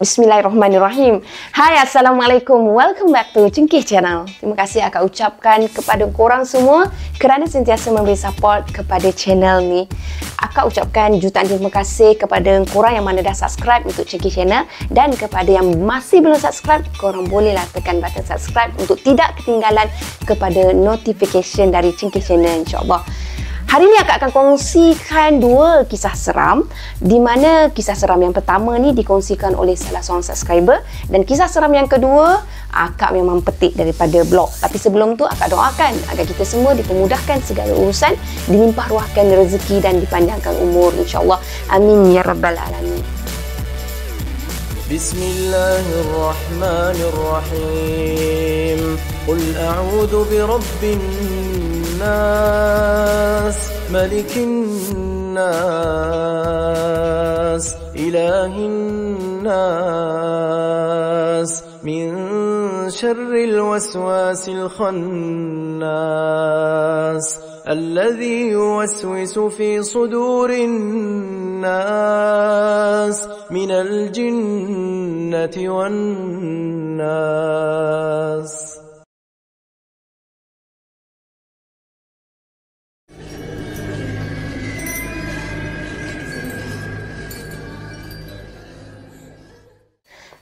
Bismillahirrahmanirrahim. Hai, Assalamualaikum. Welcome back to Cengkih Channel. Terima kasih akak ucapkan kepada korang semua kerana sentiasa memberi support kepada channel ni. Akak ucapkan jutaan terima kasih kepada korang yang mana dah subscribe untuk Cengkih Channel, dan kepada yang masih belum subscribe, korang bolehlah tekan button subscribe untuk tidak ketinggalan kepada notification dari Cengkih Channel, insyaAllah. Hari ni akak akan kongsikan dua kisah seram, di mana kisah seram yang pertama ni dikongsikan oleh salah seorang subscriber, dan kisah seram yang kedua akak memang petik daripada blog. Tapi sebelum tu akak doakan agar kita semua dipermudahkan segala urusan, dilimpah ruahkan rezeki dan dipanjangkan umur, insyaAllah. Amin ya rabbal alamin. Bismillahirrahmanirrahim. Qul a'udhu birabbin الناس ملك الناس إله الناس من شر الوسواس الخناس الذي يوسوس في صدور الناس من الجنة والناس.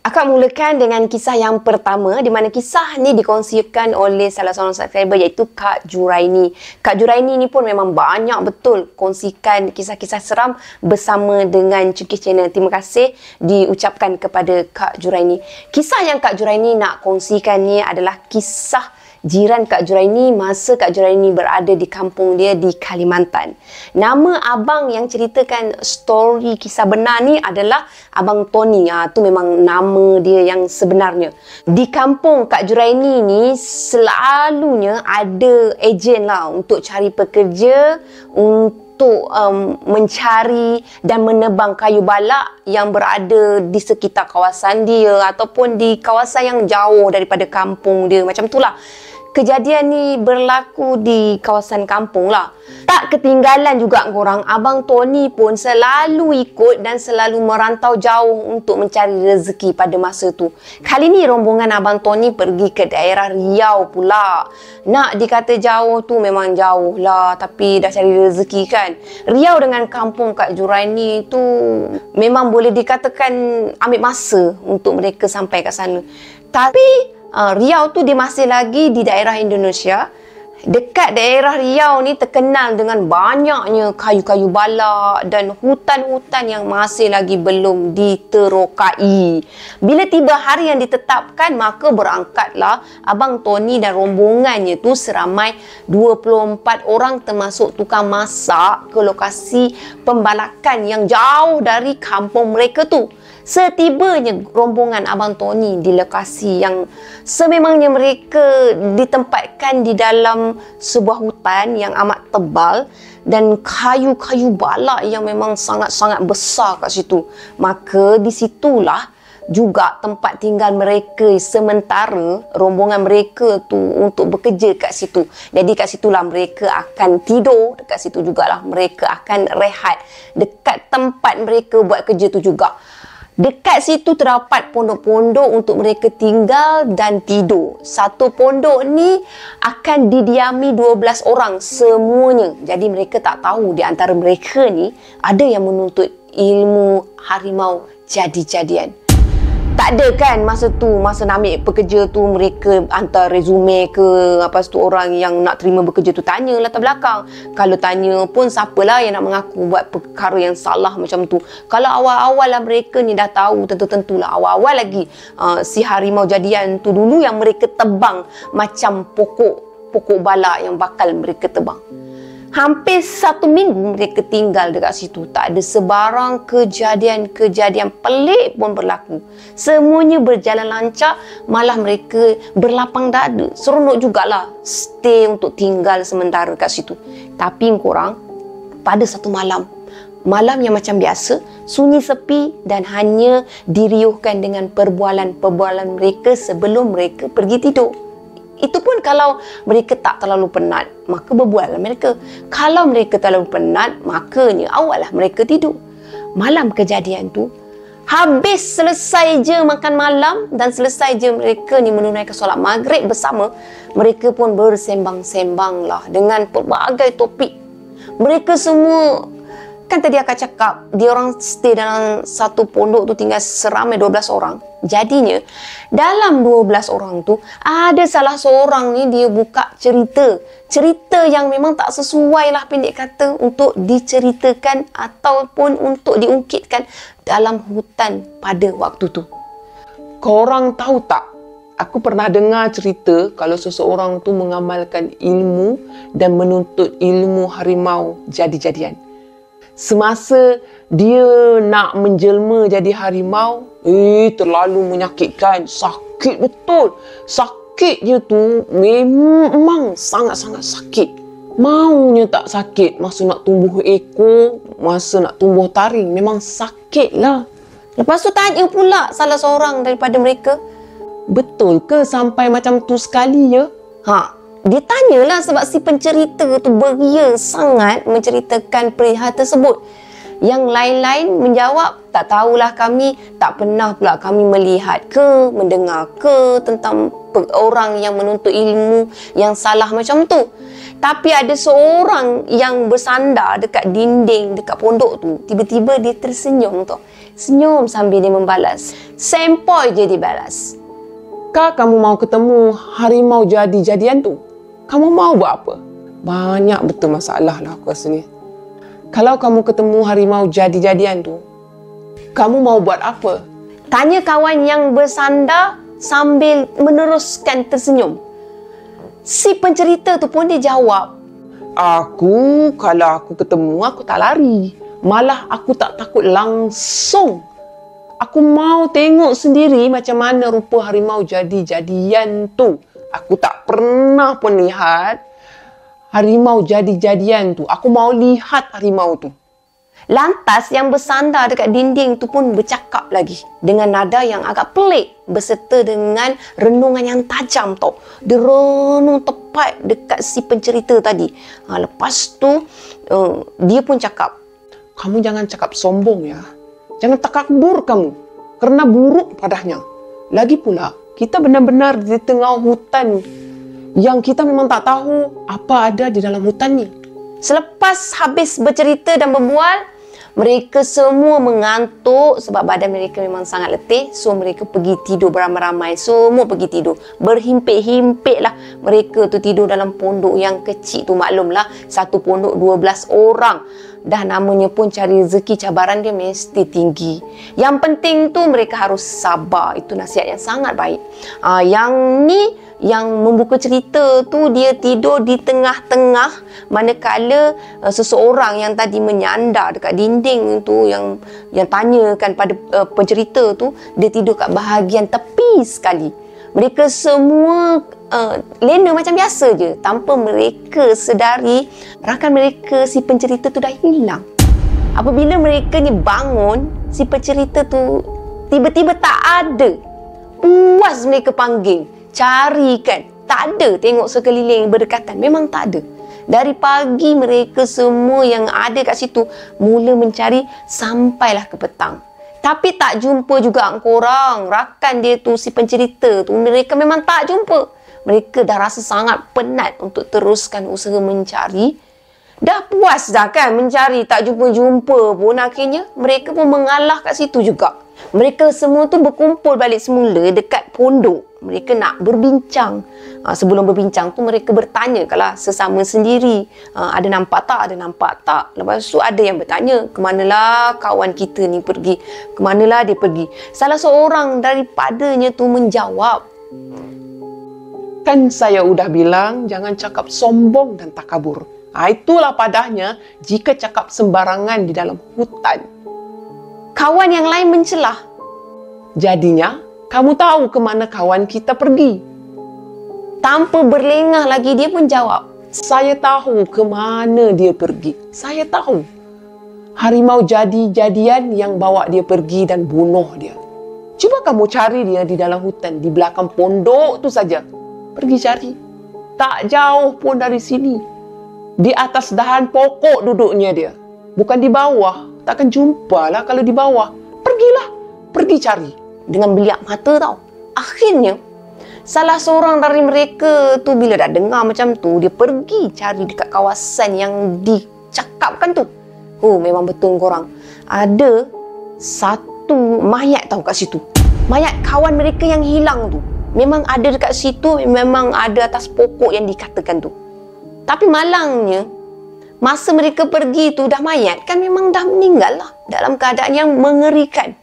Akak mulakan dengan kisah yang pertama, di mana kisah ni dikongsikan oleh salah seorang subscriber, iaitu Kak Juraini. Kak Juraini ni pun memang banyak betul kongsikan kisah-kisah seram bersama dengan Cengkih Channel. Terima kasih diucapkan kepada Kak Juraini. Kisah yang Kak Juraini nak kongsikan ni adalah kisah jiran Kak Juraini masa Kak Juraini berada di kampung dia di Kalimantan. Nama abang yang ceritakan story kisah benar ni adalah Abang Tony. Tu memang nama dia yang sebenarnya. Di kampung Kak Juraini ni selalunya ada ejen lah untuk cari pekerja, untuk mencari dan menebang kayu balak yang berada di sekitar kawasan dia ataupun di kawasan yang jauh daripada kampung dia. Macam itulah. Kejadian ni berlaku di kawasan kampung lah. Tak ketinggalan juga korang, Abang Tony pun selalu ikut dan selalu merantau jauh untuk mencari rezeki pada masa tu. Kali ni rombongan Abang Tony pergi ke daerah Riau pula. Nak dikata jauh tu memang jauh lah, tapi dah cari rezeki kan. Riau dengan kampung Kak Juraini tu memang boleh dikatakan ambil masa untuk mereka sampai kat sana. Tapi Riau tu dia masih lagi di daerah Indonesia. Dekat daerah Riau ni terkenal dengan banyaknya kayu-kayu balak dan hutan-hutan yang masih lagi belum diterokai. Bila tiba hari yang ditetapkan, maka berangkatlah Abang Tony dan rombongannya tu seramai 24 orang termasuk tukang masak ke lokasi pembalakan yang jauh dari kampung mereka tu. Setibanya rombongan Abang Tony di lokasi yang sememangnya mereka ditempatkan di dalam sebuah hutan yang amat tebal dan kayu-kayu balak yang memang sangat-sangat besar kat situ. Maka di situlah juga tempat tinggal mereka sementara rombongan mereka tu untuk bekerja kat situ. Jadi kat situlah mereka akan tidur, dekat situ jugalah mereka akan rehat, dekat tempat mereka buat kerja tu juga. Dekat situ terdapat pondok-pondok untuk mereka tinggal dan tidur. Satu pondok ni akan didiami 12 orang semuanya. Jadi mereka tak tahu di antara mereka ni ada yang menuntut ilmu harimau jadi-jadian. Tak ada kan masa tu, masa nak ambil pekerja tu mereka hantar resume ke, lepas tu orang yang nak terima bekerja tu tanya latar belakang. Kalau tanya pun siapalah yang nak mengaku buat perkara yang salah macam tu. Kalau awal-awal lah mereka ni dah tahu tentu-tentulah awal-awal lagi si harimau jadian tu dulu yang mereka tebang macam pokok balak yang bakal mereka tebang. Hampir 1 minggu mereka tinggal dekat situ. Tak ada sebarang kejadian-kejadian pelik pun berlaku. Semuanya berjalan lancar, malah mereka berlapang dada. Seronok jugalah stay untuk tinggal sementara kat situ. Tapi korang, pada satu malam yang macam biasa, sunyi sepi dan hanya diriuhkan dengan perbualan-perbualan mereka sebelum mereka pergi tidur. Itu pun kalau mereka tak terlalu penat, maka berbual mereka. Kalau mereka terlalu penat, makanya awallah mereka tidur. Malam kejadian tu, Habis selesai je makan malam dan selesai je mereka ni menunaikan solat maghrib bersama, mereka pun bersembang-sembang lah dengan pelbagai topik. Mereka semua, kan tadi akak cakap, dia orang stay dalam satu pondok tu tinggal seramai 12 orang. Jadinya, dalam 12 orang tu, ada salah seorang ni dia buka cerita. Cerita yang memang tak sesuai lah pendek kata untuk diceritakan ataupun untuk diungkitkan dalam hutan pada waktu tu. Korang tahu tak? Aku pernah dengar cerita kalau seseorang tu mengamalkan ilmu dan menuntut ilmu harimau jadi-jadian. Semasa dia nak menjelma jadi harimau, terlalu menyakitkan. Sakit betul. Sakit je tu memang sangat-sangat sakit. Maunya tak sakit. Masa nak tumbuh ekor, masa nak tumbuh taring, memang sakit lah. Lepas tu tanya pula salah seorang daripada mereka, betul ke sampai macam tu sekali ya? Dia tanyalah sebab si pencerita tu beria sangat menceritakan perihal tersebut. Yang lain-lain menjawab, tak tahulah kami, tak pernah pula kami melihat ke, mendengar ke tentang orang yang menuntut ilmu yang salah macam tu. Tapi ada seorang yang bersandar dekat dinding, dekat pondok tu. Tiba-tiba dia tersenyum tu. Senyum sambil dia membalas. Sempoi je dia balas. Kak, kamu mau ketemu harimau jadi-jadian tu? Kamu mau buat apa? Banyak betul masalah lah aku rasa ni. Kalau kamu ketemu harimau jadi-jadian tu, kamu mau buat apa? Tanya kawan yang bersandar sambil meneruskan tersenyum. Si pencerita tu pun dia jawab, kalau aku ketemu, aku tak lari. Malah aku tak takut langsung. Aku mau tengok sendiri macam mana rupa harimau jadi-jadian tu. Aku tak pernah pun lihat harimau jadi-jadian tu. Aku mau lihat harimau tu. Lantas yang bersandar dekat dinding tu pun bercakap lagi dengan nada yang agak pelik berserta dengan renungan yang tajam tau. Dia renung tepat dekat si pencerita tadi. Lepas tu dia pun cakap, kamu jangan cakap sombong ya. Jangan takabur kamu. Kerana buruk padanya. Lagi pula, kita benar-benar di tengah hutan yang kita memang tak tahu apa ada di dalam hutan ni. Selepas habis bercerita dan berbual, mereka semua mengantuk sebab badan mereka memang sangat letih. So, mereka pergi tidur beramai-ramai. Semua pergi tidur. Berhimpit-himpit lah. Mereka tu tidur dalam pondok yang kecil tu. Maklumlah, satu pondok 12 orang. Dah namanya pun cari rezeki, cabaran dia mesti tinggi. Yang penting tu mereka harus sabar. Itu nasihat yang sangat baik. Yang ni, yang membuka cerita tu, dia tidur di tengah-tengah manakala seseorang yang tadi menyandar dekat dinding tu, yang tanyakan pada pencerita tu, dia tidur kat bahagian tepi sekali. Mereka semua lena macam biasa je, tanpa mereka sedari rakan mereka si pencerita tu dah hilang. Apabila mereka ni bangun, si pencerita tu tiba-tiba tak ada. Puas mereka panggil, carikan, tak ada. Tengok sekeliling berdekatan, memang tak ada. Dari pagi mereka semua yang ada kat situ mula mencari sampailah ke petang. Tapi tak jumpa juga korang. Rakan dia tu, si pencerita tu, mereka memang tak jumpa. Mereka dah rasa sangat penat untuk teruskan usaha mencari. Dah puas dah kan mencari, tak jumpa-jumpa pun. Akhirnya mereka pun mengalah kat situ juga. Mereka semua tu berkumpul balik semula dekat pondok. Mereka nak berbincang. Sebelum berbincang tu mereka bertanya kalau sesama sendiri. Ada nampak tak? Ada nampak tak? Lepas tu ada yang bertanya, kemanalah kawan kita ni pergi? Kemanalah dia pergi? Salah seorang daripadanya tu menjawab, kan saya udah bilang jangan cakap sombong dan takabur. Itulah padahnya jika cakap sembarangan di dalam hutan. Kawan yang lain mencelah, jadinya kamu tahu ke mana kawan kita pergi? Tanpa berlengah lagi dia pun jawab, saya tahu ke mana dia pergi. Saya tahu. Harimau jadi-jadian yang bawa dia pergi dan bunuh dia. Cuba kamu cari dia di dalam hutan, di belakang pondok tu saja. Pergi cari. Tak jauh pun dari sini. Di atas dahan pokok duduknya dia. Bukan di bawah. Takkan jumpalah kalau di bawah. Pergilah. pergi cari dengan beliak mata tau. Akhirnya salah seorang dari mereka tu bila dah dengar macam tu, dia pergi cari dekat kawasan yang dicakapkan tu. Oh, memang betul korang. Ada satu mayat tau kat situ. Mayat kawan mereka yang hilang tu. Memang ada dekat situ, memang ada atas pokok yang dikatakan tu. Tapi malangnya, masa mereka pergi tu dah mayat kan, memang dah meninggal lah. Dalam keadaan yang mengerikan.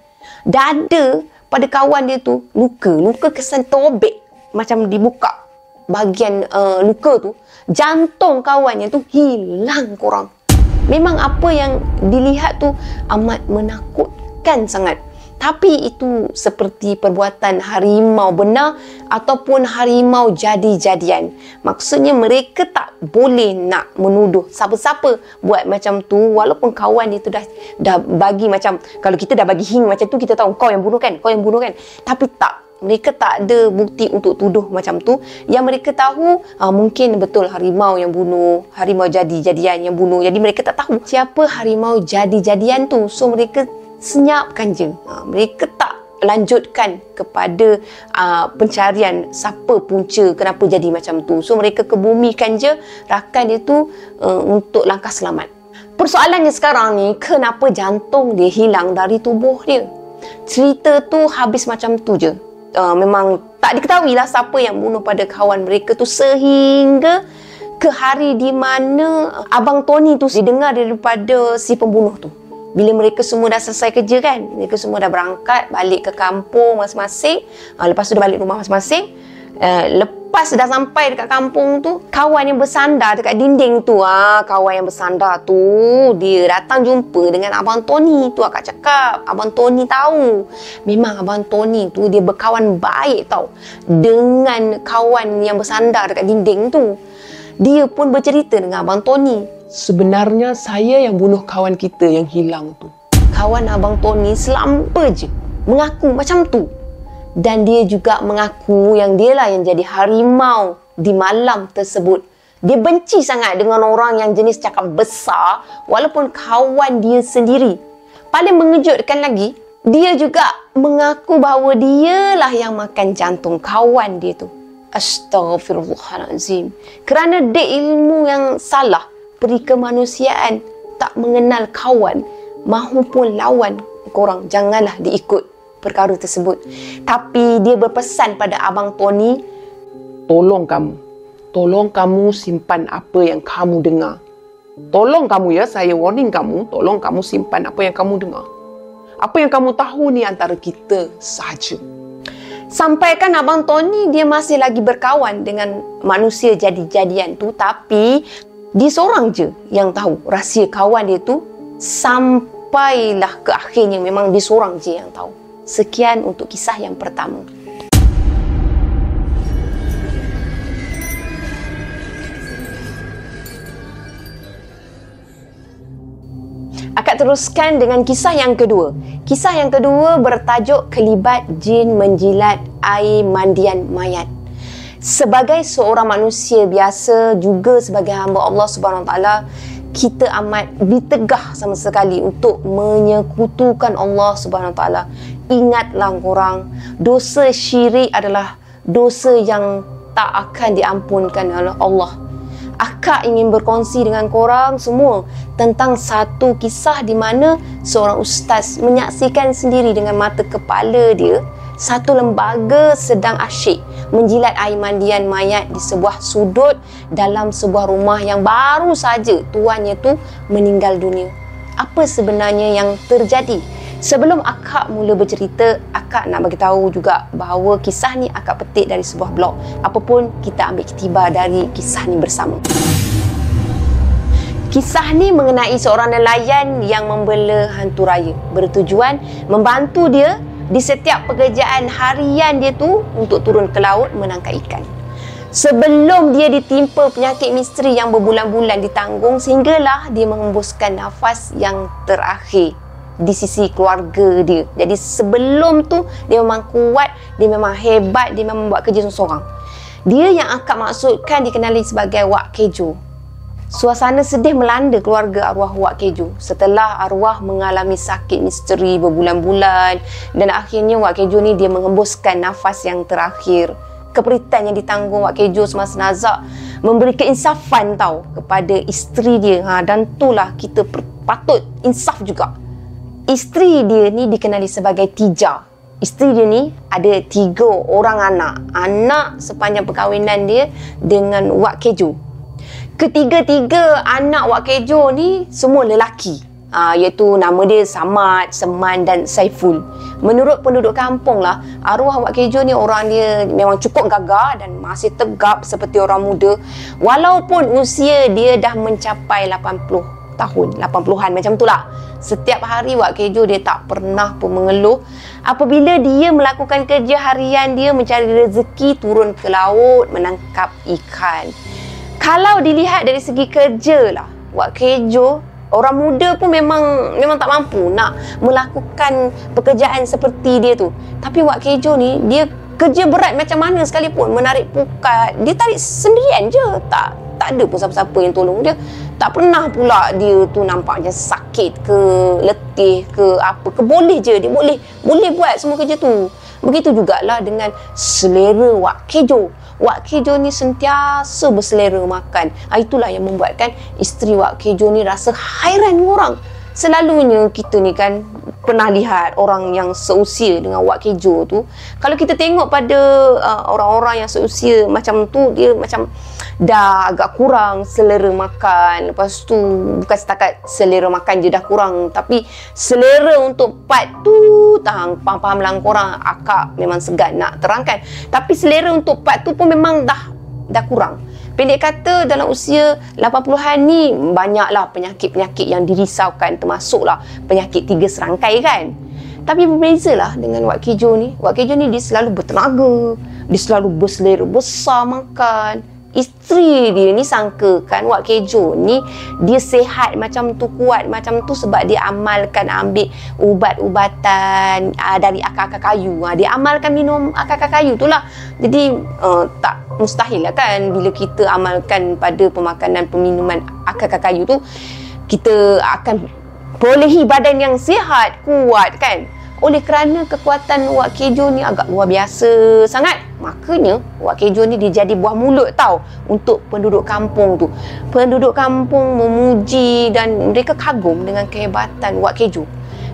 Dada pada kawan dia tu luka kesan tobek. Macam dibuka bahagian luka tu. Jantung kawannya tu hilang korang. Memang apa yang dilihat tu amat menakutkan sangat. Tapi itu seperti perbuatan harimau benar ataupun harimau jadi-jadian. Maksudnya mereka tak boleh nak menuduh siapa-siapa buat macam tu, walaupun kawan dia tu dah bagi macam, kalau kita dah bagi hint macam tu, kita tahu kau yang bunuh kan. Tapi tak. Mereka tak ada bukti untuk tuduh macam tu. Yang mereka tahu mungkin betul harimau yang bunuh, harimau jadi-jadian yang bunuh. Jadi mereka tak tahu siapa harimau jadi-jadian tu. So mereka senyapkan je. Mereka tak lanjutkan kepada pencarian siapa punca kenapa jadi macam tu. So mereka kebumikan je rakan dia tu untuk langkah selamat. Persoalannya sekarang ni, kenapa jantung dia hilang dari tubuh dia? Cerita tu habis macam tu je. Memang tak diketahui lah siapa yang bunuh pada kawan mereka tu, sehingga ke hari di mana Abang Tony tu didengar daripada si pembunuh tu. Bila mereka semua dah selesai kerja kan, mereka semua dah berangkat balik ke kampung masing-masing. Lepas tu dah balik rumah masing-masing. Lepas dah sampai dekat kampung tu, kawan yang bersandar dekat dinding tu, kawan yang bersandar tu, dia datang jumpa dengan Abang Tony tu. Akak cakap, Abang Tony tahu. Memang Abang Tony tu dia berkawan baik tau dengan kawan yang bersandar dekat dinding tu. Dia pun bercerita dengan Abang Tony. Sebenarnya saya yang bunuh kawan kita yang hilang tu. Kawan Abang Tony selamba je mengaku macam tu. Dan dia juga mengaku yang dialah yang jadi harimau di malam tersebut. Dia benci sangat dengan orang yang jenis cakap besar walaupun kawan dia sendiri. Paling mengejutkan lagi, dia juga mengaku bahawa dialah yang makan jantung kawan dia tu. Astaghfirullahalazim. Kerana dia ilmu yang salah, peri kemanusiaan, tak mengenal kawan mahupun lawan, korang janganlah diikut perkara tersebut. Tapi dia berpesan pada Abang Tony, tolong kamu simpan apa yang kamu dengar. Tolong kamu ya, saya warning kamu, tolong kamu simpan apa yang kamu dengar. Apa yang kamu tahu ni antara kita sahaja. Sampaikan Abang Tony dia masih lagi berkawan dengan manusia jadi-jadian tu, tapi dia seorang je yang tahu rahsia kawan dia tu. Sampailah ke akhirnya memang dia seorang je yang tahu. Sekian untuk kisah yang pertama. Akak teruskan dengan kisah yang kedua. Kisah yang kedua bertajuk Kelibat Jin Menjilat Air Mandian Mayat. Sebagai seorang manusia biasa, juga sebagai hamba Allah Subhanahu Wa Taala, kita amat ditegah sama sekali untuk menyekutukan Allah Subhanahu Wa Taala. Ingatlah korang, dosa syirik adalah dosa yang tak akan diampunkan oleh Allah. Akak ingin berkongsi dengan korang semua tentang satu kisah di mana seorang ustaz menyaksikan sendiri dengan mata kepala dia satu lembaga sedang asyik menjilat air mandian mayat di sebuah sudut dalam sebuah rumah yang baru saja tuannya tu meninggal dunia. Apa sebenarnya yang terjadi? Sebelum akak mula bercerita, akak nak bagi tahu juga bahawa kisah ni akak petik dari sebuah blog. Apapun, kita ambil iktibar dari kisah ni bersama. Kisah ni mengenai seorang nelayan yang membela hantu raya, bertujuan membantu dia di setiap pekerjaan harian dia tu untuk turun ke laut menangkap ikan. Sebelum dia ditimpa penyakit misteri yang berbulan-bulan ditanggung, sehinggalah dia menghembuskan nafas yang terakhir di sisi keluarga dia. Jadi sebelum tu dia memang kuat, dia memang hebat, dia memang buat kerja seorang. Dia yang akak maksudkan dikenali sebagai Wak Kejo. Suasana sedih melanda keluarga arwah Wak Kejo setelah arwah mengalami sakit misteri berbulan-bulan dan akhirnya Wak Kejo ni dia menghembuskan nafas yang terakhir. Keperitan yang ditanggung Wak Kejo semasa nazak memberi keinsafan tau kepada isteri dia. Dan itulah kita patut insaf juga. Isteri dia ni dikenali sebagai Tija. Isteri dia ni ada 3 orang anak. Anak sepanjang perkahwinan dia dengan Wak Kejo. Ketiga-tiga anak Wak Kejo ni semua lelaki. Iaitu nama dia Samad, Seman dan Saiful. Menurut penduduk kampung lah, arwah Wak Kejo ni orang dia memang cukup gagah dan masih tegap seperti orang muda. Walaupun usia dia dah mencapai 80 tahun, 80-an macam tu lah. Setiap hari Wak Kejo dia tak pernah pun mengeluh. Apabila dia melakukan kerja harian dia mencari rezeki, turun ke laut menangkap ikan. Kalau dilihat dari segi kerja lah, Wak Kejo, orang muda pun memang tak mampu nak melakukan pekerjaan seperti dia tu. Tapi Wak Kejo ni, dia kerja berat macam mana sekalipun, menarik pukat, dia tarik sendirian je. Tak ada pun siapa-siapa yang tolong dia. Tak pernah pula dia tu nampak macam sakit ke, letih ke apa ke. Boleh je, dia boleh buat semua kerja tu. Begitu jugalah dengan selera Wak Kejo. Wak Kejo ni sentiasa berselera makan. Itulah yang membuatkan isteri Wak Kejo ni rasa hairan orang. Selalunya kita ni kan pernah lihat orang yang seusia dengan Wak Kejo tu. Kalau kita tengok pada orang-orang yang seusia macam tu, dia macam dah agak kurang selera makan. Lepas tu bukan setakat selera makan je dah kurang, tapi selera untuk part tu, faham lah korang, akak memang segan nak terangkan. Tapi selera untuk part tu pun memang dah kurang. Pendek kata, dalam usia 80-an ni banyaklah penyakit-penyakit yang dirisaukan, termasuklah penyakit 3 serangkai kan. Tapi berbezalah dengan Wak Kejo ni. Wak Kejo ni dia selalu bertenaga, dia selalu berselera besar makan. Isteri dia ni sangkakan Wak Kejo ni dia sihat macam tu, kuat macam tu sebab dia amalkan ambil ubat-ubatan dari akar-akar kayu. Dia amalkan minum akar-akar kayu tu lah. Jadi tak mustahil lah kan bila kita amalkan pada pemakanan peminuman akar-akar kayu tu, kita akan perolehi badan yang sihat, kuat kan. Oleh kerana kekuatan Wak Kejo ni agak luar biasa sangat, makanya Wak Kejo ni dia jadi buah mulut tau untuk penduduk kampung tu. Penduduk kampung memuji dan mereka kagum dengan kehebatan Wak Kejo.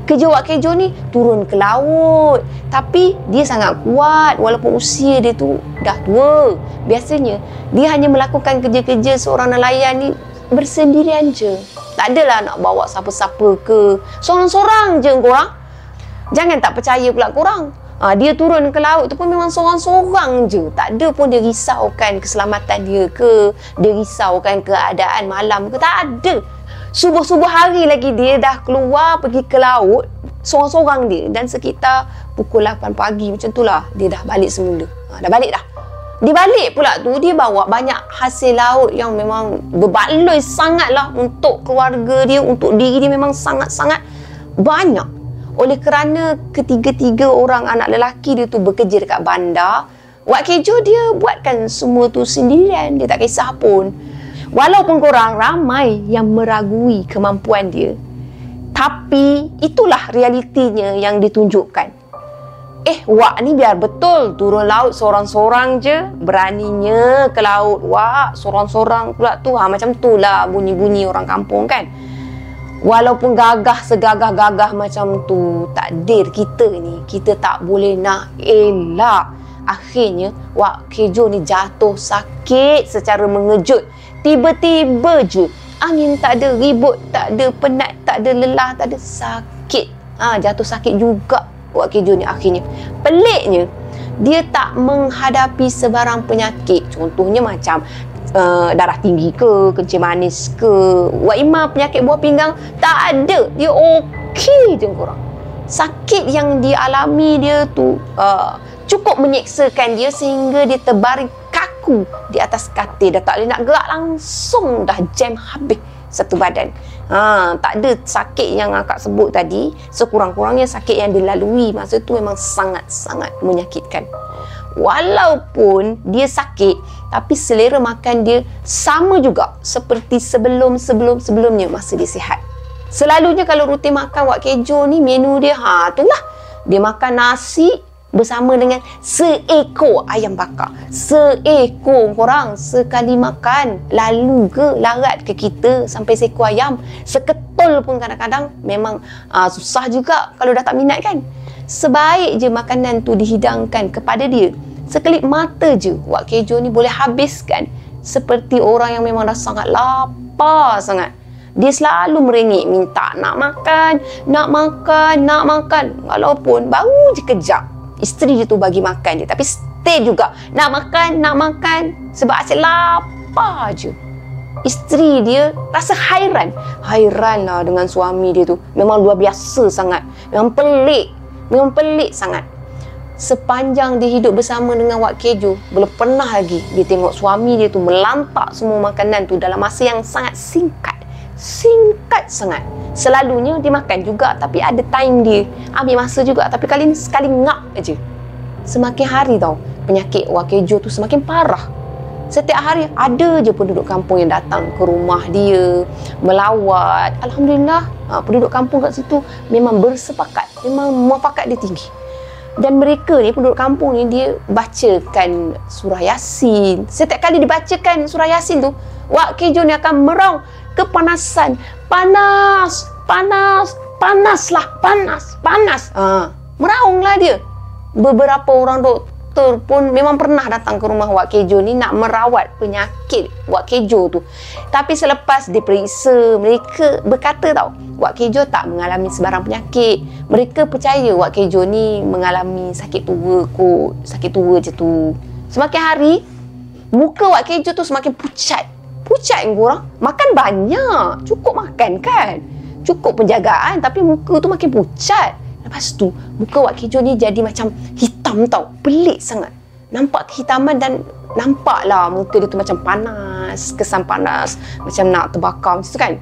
Kerja Wak Kejo ni turun ke laut, tapi dia sangat kuat walaupun usia dia tu dah tua. Biasanya dia hanya melakukan kerja-kerja seorang nelayan ni bersendirian je. Tak adalah nak bawa siapa-siapa ke. Sorang-sorang je korang. Jangan tak percaya pula korang. Dia turun ke laut tu pun memang sorang-sorang je. Tak ada pun dia risaukan keselamatan dia ke, dia risaukan keadaan malam ke. Tak ada. Subuh-subuh hari lagi dia dah keluar pergi ke laut sorang-sorang dia. Dan sekitar pukul 8 pagi macam tu lah dia dah balik semula. Dah balik dah. Dia balik pula tu, dia bawa banyak hasil laut yang memang berbaloi sangat lah untuk keluarga dia, untuk diri dia, memang sangat-sangat banyak. Oleh kerana ketiga-tiga orang anak lelaki dia tu bekerja dekat bandar, Wak Kejo dia buatkan semua tu sendirian. Dia tak kisah pun. Walaupun korang ramai yang meragui kemampuan dia, tapi itulah realitinya yang ditunjukkan. Wak ni biar betul turun laut sorang-sorang je, beraninya ke laut Wak sorang-sorang pula tu. Macam tu lah bunyi-bunyi orang kampung kan. Walaupun gagah segagah-gagah macam tu, takdir kita ni, kita tak boleh nak elak. Akhirnya Wak Kejo ni jatuh sakit secara mengejut. Tiba-tiba je, angin tak ada, ribut tak ada, penat tak ada, lelah tak ada, sakit. Jatuh sakit juga Wak Kejo ni akhirnya. Peliknya, dia tak menghadapi sebarang penyakit. Contohnya macam darah tinggi ke, kencing manis ke, waimah penyakit buah pinggang, tak ada. Dia okey je korang. Sakit yang dia alami dia tu cukup menyeksakan dia sehingga dia terbaring kaku di atas katil. Dah tak boleh nak gerak, langsung dah jam habis satu badan. Tak ada sakit yang akak sebut tadi. Sekurang-kurangnya sakit yang dilalui masa tu memang sangat-sangat menyakitkan. walaupun dia sakit, tapi selera makan dia sama juga seperti sebelumnya masa dia sihat. Selalunya kalau rutin makan Wak Kejo ni, menu dia itulah. Dia makan nasi bersama dengan seekor ayam bakar. Seekor korang sekali makan. Lalu ke larat ke kita sampai seekor ayam. Seketul pun kadang-kadang memang susah juga kalau dah tak minat kan. Sebaik je makanan tu dihidangkan kepada dia, sekelip mata je Wak Kejo ni boleh habiskan seperti orang yang memang dah sangat lapar sangat. Dia selalu merengek minta nak makan. Walaupun baru je kejap isteri dia tu bagi makan dia, tapi stay juga nak makan sebab asyik lapar je. Isteri dia rasa hairan lah dengan suami dia tu. Memang luar biasa sangat. Memang pelik sangat. Sepanjang dia hidup bersama dengan Wak Kejo, belum pernah lagi dia tengok suami dia tu melantak semua makanan tu dalam masa yang sangat singkat sangat. Selalunya dia makan juga, tapi ada time dia, ambil masa juga, tapi kali ni sekali ngap aje. Semakin hari tau, penyakit Wak Kejo tu semakin parah. Setiap hari ada je penduduk kampung yang datang ke rumah dia melawat. Alhamdulillah, penduduk kampung kat situ memang bersepakat, memang muafakat dia tinggi. Dan mereka ni, penduduk kampung ni, dia bacakan surah Yasin. Setiap kali dibacakan surah Yasin tu, Wak Kejo ni akan meraung kepanasan. Panas. Meraunglah dia. Beberapa orang doktor pun memang pernah datang ke rumah Wak Kejo ni nak merawat penyakit Wak Kejo tu. Tapi selepas diperiksa, mereka berkata tau, Wak Kejo tak mengalami sebarang penyakit. Mereka percaya Wak Kejo ni mengalami sakit tua kot. Sakit tua je tu. Semakin hari, muka Wak Kejo tu semakin pucat korang. Makan banyak, cukup makan kan, cukup penjagaan, tapi muka tu makin pucat. Lepas tu muka Wak Kejo ni jadi macam hitam tau. Pelik sangat. Nampak kehitaman dan nampaklah muka dia tu macam panas, kesan panas, macam nak terbakar macam tu kan.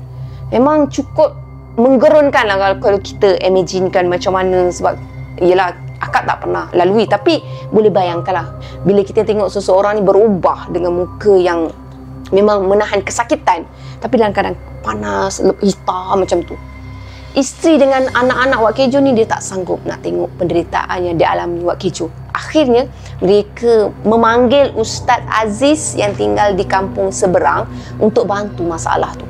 Memang cukup menggerunkan lah kalau kita imaginekan macam mana. Sebab yelah, akak tak pernah lalui, tapi boleh bayangkan lah bila kita tengok seseorang ni berubah dengan muka yang memang menahan kesakitan, tapi dalam keadaan panas, hitam macam tu. Isteri dengan anak-anak Wak Kejo ni, dia tak sanggup nak tengok penderitaan yang dialami Wak Kejo. Akhirnya mereka memanggil Ustaz Aziz yang tinggal di kampung seberang untuk bantu masalah tu.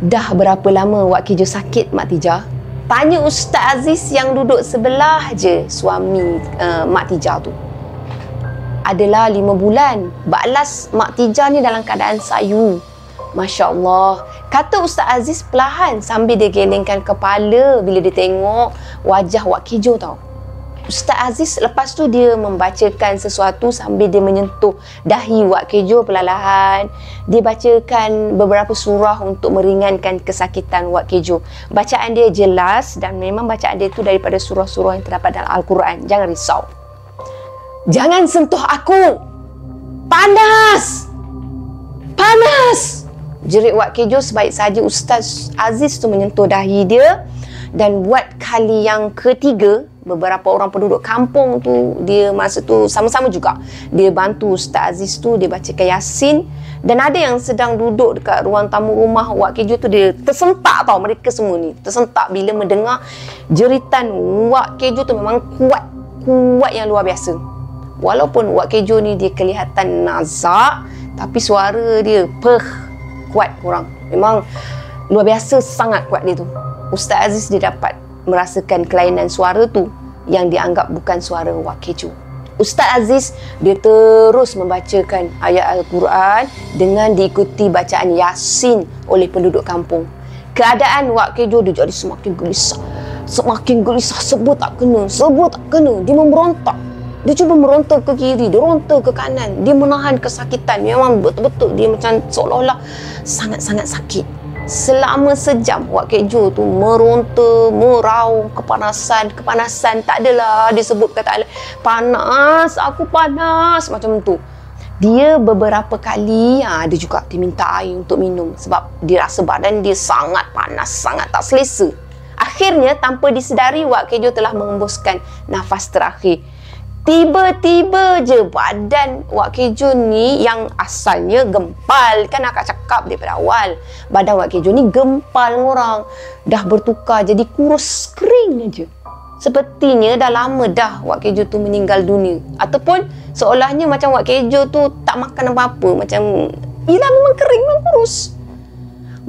Dah berapa lama Wak Kejo sakit, Mak Tijah? Tanya Ustaz Aziz yang duduk sebelah je suami Mak Tijah tu. Adalah 5 bulan. Baklas Mak Tijah ni dalam keadaan sayu. Masya Allah. Kata Ustaz Aziz perlahan sambil dia gelengkan kepala bila dia tengok wajah Wak Kejo tau. Ustaz Aziz lepas tu dia membacakan sesuatu sambil dia menyentuh dahi Wak Kejo perlahan. Dia bacakan beberapa surah untuk meringankan kesakitan Wak Kejo. Bacaan dia jelas dan memang bacaan dia tu daripada surah-surah yang terdapat dalam Al-Quran. Jangan risau. Jangan sentuh aku. Panas. Jerit Wak Kejo sebaik saja Ustaz Aziz tu menyentuh dahi dia. Dan buat kali yang ketiga, beberapa orang penduduk kampung tu, dia masa tu sama-sama juga. Dia bantu Ustaz Aziz tu, dia bacakan Yasin. Dan ada yang sedang duduk dekat ruang tamu rumah Wak Kejo tu, dia tersentak tau. Mereka semua ni tersentak bila mendengar jeritan Wak Kejo tu. Memang kuat yang luar biasa. Walaupun Wak Kejo ni dia kelihatan nazak, tapi suara dia kuat korang. Memang luar biasa sangat kuat dia tu. Ustaz Aziz dia dapat merasakan kelainan suara tu yang dianggap bukan suara Wak Kejo. Ustaz Aziz dia terus membacakan ayat Al-Quran dengan diikuti bacaan Yasin oleh penduduk kampung. Keadaan Wak Kejo dia jadi semakin gelisah. Sebut tak kena. Dia memberontak. Dia cuba meronta ke kiri, dia ronta ke kanan. Dia menahan kesakitan. Memang betul-betul dia macam seolah-olah sangat-sangat sakit. Selama sejam Wak Kejo tu meronta, meraung, kepanasan. Tak adalah dia sebut kata panas, aku panas macam tu. Dia beberapa kali dia juga diminta air untuk minum sebab dia rasa badan dia sangat panas, sangat tak selesa. Akhirnya tanpa disedari Wak Kejo telah mengembuskan nafas terakhir. Tiba-tiba je badan Wak Kejo ni yang asalnya gempal. Kan akak cakap daripada awal. Badan Wak Kejo ni gempal orang. Dah bertukar jadi kurus kering aja. Sepertinya dah lama dah Wak Kejo tu meninggal dunia. Ataupun seolahnya macam Wak Kejo tu tak makan apa-apa. Macam, yelah memang kering, memang kurus.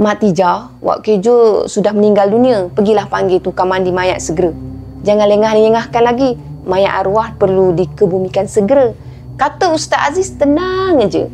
Mak Tijah, Wak Kejo sudah meninggal dunia. Pergilah panggil tukang mandi mayat segera. Jangan lengah-lengahkan lagi. Mayat arwah perlu dikebumikan segera. Kata Ustaz Aziz, tenang aja.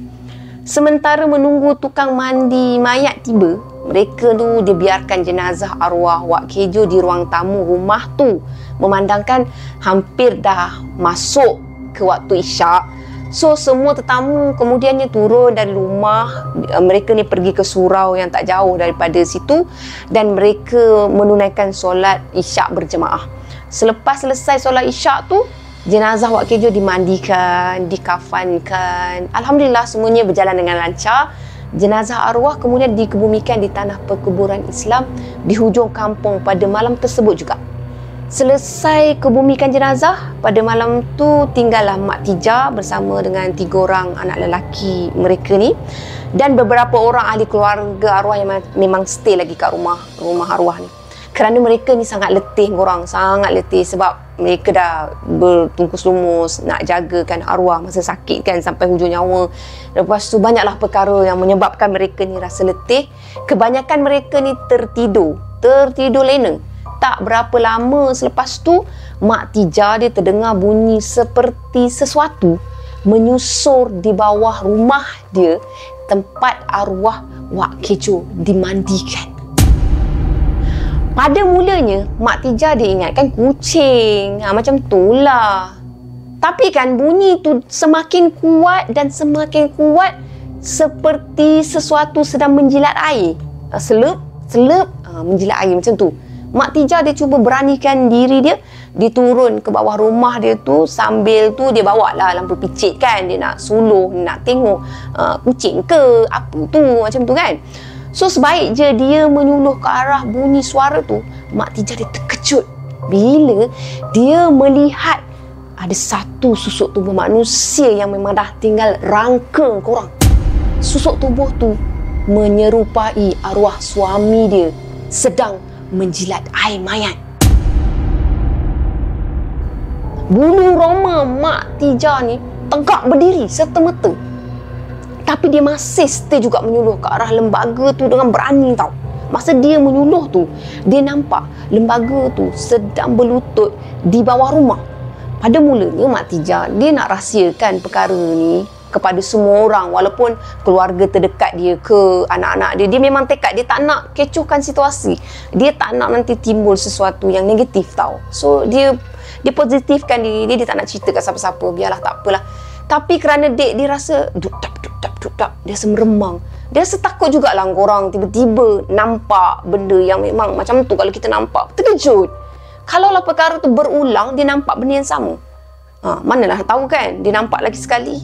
Sementara menunggu tukang mandi mayat tiba, mereka tu dibiarkan jenazah arwah Wak Kejo di ruang tamu rumah tu. Memandangkan hampir dah masuk ke waktu isyak. So semua tetamu kemudiannya turun dari rumah. Mereka ni pergi ke surau yang tak jauh daripada situ. Dan mereka menunaikan solat isyak berjemaah. Selepas selesai solat isyak tu, jenazah Wak Kejo dimandikan, dikafankan. Alhamdulillah semuanya berjalan dengan lancar. Jenazah arwah kemudian dikebumikan di tanah perkuburan Islam di hujung kampung pada malam tersebut juga. Selesai kebumikan jenazah, pada malam tu tinggallah Mak Tijah bersama dengan 3 orang anak lelaki mereka ni dan beberapa orang ahli keluarga arwah yang memang stay lagi kat rumah arwah ni. Kerana mereka ni sangat letih korang, sangat letih sebab mereka dah bertungkus lumus nak jagakan arwah masa sakit kan sampai hujung nyawa. Lepas tu banyaklah perkara yang menyebabkan mereka ni rasa letih. Kebanyakan mereka ni tertidur lena. Tak berapa lama selepas tu, Mak Tijah dia terdengar bunyi seperti sesuatu menyusur di bawah rumah dia tempat arwah Wak Kejo dimandikan. Pada mulanya, Mak Tijah dia ingatkan kucing. Macam tu lah. Tapi kan bunyi tu semakin kuat dan semakin kuat seperti sesuatu sedang menjilat air. Selep, menjilat air macam tu. Mak Tijah dia cuba beranikan diri dia. Dia turun ke bawah rumah dia tu. Sambil tu dia bawa lah lampu picit kan. Dia nak suluh, nak tengok kucing ke apa tu macam tu kan. So sebaik je dia menyuluh ke arah bunyi suara tu, Mak Tijah dia terkejut bila dia melihat ada satu susuk tubuh manusia yang memang dah tinggal rangka korang. Susuk tubuh tu menyerupai arwah suami dia sedang menjilat air mayat. Bulu roma Mak Tijah ni tegak berdiri serta-merta. Tapi dia masih stay juga menyuluh ke arah lembaga tu dengan berani tau. Masa dia menyuluh tu, dia nampak lembaga tu sedang berlutut di bawah rumah. Pada mulanya Mak Tijah dia nak rahsiakan perkara ni kepada semua orang. Walaupun keluarga terdekat dia ke anak-anak dia, dia memang tekad dia tak nak kecohkan situasi. Dia tak nak nanti timbul sesuatu yang negatif tau. So dia positifkan diri dia tak nak cerita kat siapa-siapa. Biarlah tak apalah. Tapi kerana dek dia rasa dudap, dia rasa meremang. Dia rasa takut jugalah korang tiba-tiba nampak benda yang memang macam tu. Kalau kita nampak, terkejut. Kalaulah perkara tu berulang, dia nampak benda yang sama. Manalah tahu kan, dia nampak lagi sekali.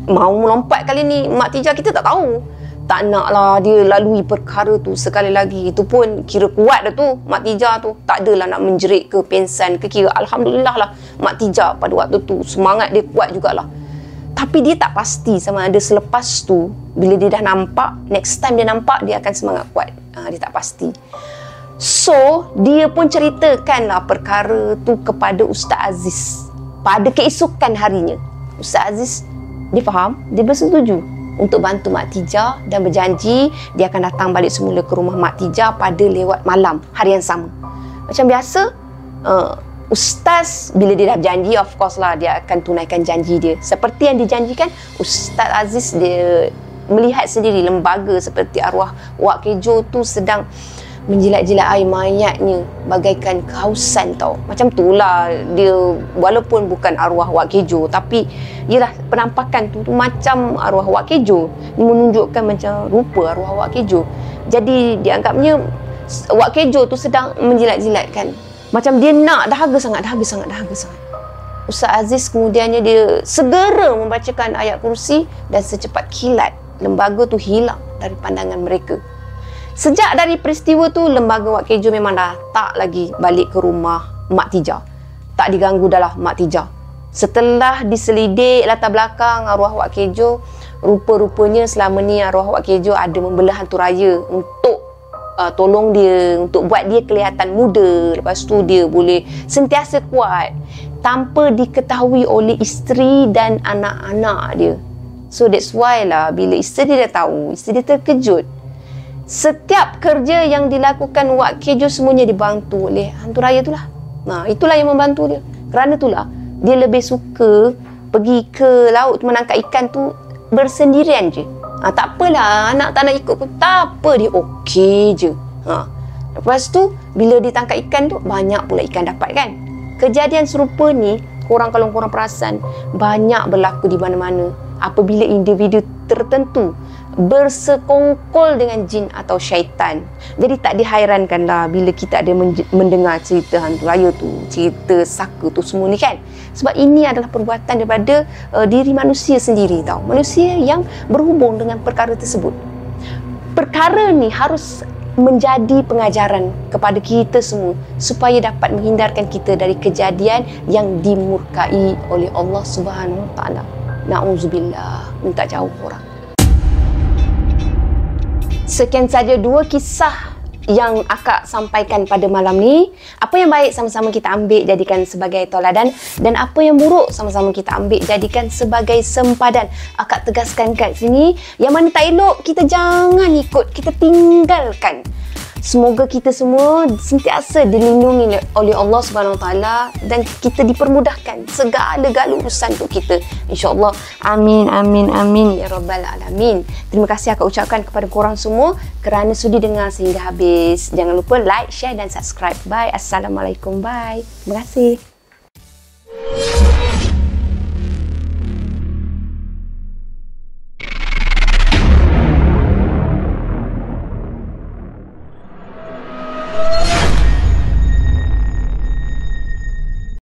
Mau melompat kali ni, Mak Tijah kita tak tahu. Tak naklah dia lalui perkara tu sekali lagi. Itu pun kira kuat dah tu Mak Tijah tu. Tak adalah nak menjerit ke pensan ke, kira Alhamdulillah lah Mak Tijah pada waktu tu semangat dia kuat jugalah. Tapi dia tak pasti sama ada selepas tu, bila dia dah nampak, next time dia nampak, dia akan semangat kuat. Dia tak pasti. So, dia pun ceritakanlah perkara tu kepada Ustaz Aziz. Pada keesokan harinya, Ustaz Aziz, dia faham, dia bersetuju untuk bantu Mak Tijah dan berjanji dia akan datang balik semula ke rumah Mak Tijah pada lewat malam hari yang sama. Macam biasa, Ustaz bila dia dah berjanji, of course lah dia akan tunaikan janji dia. Seperti yang dijanjikan, Ustaz Aziz dia melihat sendiri lembaga seperti arwah Wak Kejo tu sedang menjilat-jilat air mayatnya bagaikan kehausan tau. Macam tu lah dia, walaupun bukan arwah Wak Kejo, tapi yelah penampakan tu macam arwah Wak Kejo. Dia menunjukkan macam rupa arwah Wak Kejo. Jadi dianggapnya Wak Kejo tu sedang menjilat-jilatkan. Macam dia nak, dahaga sangat. Ustaz Aziz kemudiannya dia segera membacakan ayat kursi dan secepat kilat lembaga tu hilang dari pandangan mereka. Sejak dari peristiwa tu, lembaga Wak Kejo memang dah tak lagi balik ke rumah Mak Tijah. Tak diganggu dah lah Mak Tijah. Setelah diselidik latar belakang arwah Wak Kejo, rupa-rupanya selama ni arwah Wak Kejo ada membelah hantu raya untuk tolong dia, untuk buat dia kelihatan muda. Lepas tu dia boleh sentiasa kuat tanpa diketahui oleh isteri dan anak-anak dia. So that's why lah bila isteri dia tahu, isteri dia terkejut. Setiap kerja yang dilakukan Wak Kejo semuanya dibantu oleh hantu raya tu lah. Itulah yang membantu dia. Kerana itulah dia lebih suka pergi ke laut menangkap ikan tu bersendirian je. Tak apalah, anak tak nak ikut pun tak apa, dia okey je. Lepas tu bila dia tangkap ikan tu, banyak pula ikan dapat kan. Kejadian serupa ni, kalau korang perasan, banyak berlaku di mana-mana apabila individu tertentu bersekongkol dengan jin atau syaitan. Jadi tak dihairankanlah bila kita ada mendengar cerita hantu raya tu, cerita saka tu semua ni kan. Sebab ini adalah perbuatan daripada diri manusia sendiri tau. Manusia yang berhubung dengan perkara tersebut. Perkara ni harus menjadi pengajaran kepada kita semua supaya dapat menghindarkan kita dari kejadian yang dimurkai oleh Allah Subhanahu Wa Taala. Na'udzubillah, minta jauh orang. Sekian saja 2 kisah yang akak sampaikan pada malam ni. Apa yang baik sama-sama kita ambil jadikan sebagai tauladan, dan apa yang buruk sama-sama kita ambil jadikan sebagai sempadan. Akak tegaskan kat sini, yang mana tak elok kita jangan ikut, kita tinggalkan. Semoga kita semua sentiasa dilindungi oleh Allah Subhanahu Wa Taala dan kita dipermudahkan segala-gala urusan untuk kita. InsyaAllah. Amin, amin, amin. Ya Rabbal Alamin. Terima kasih akak ucapkan kepada korang semua kerana sudi dengar sehingga habis. Jangan lupa like, share dan subscribe. Bye. Assalamualaikum. Bye. Terima kasih.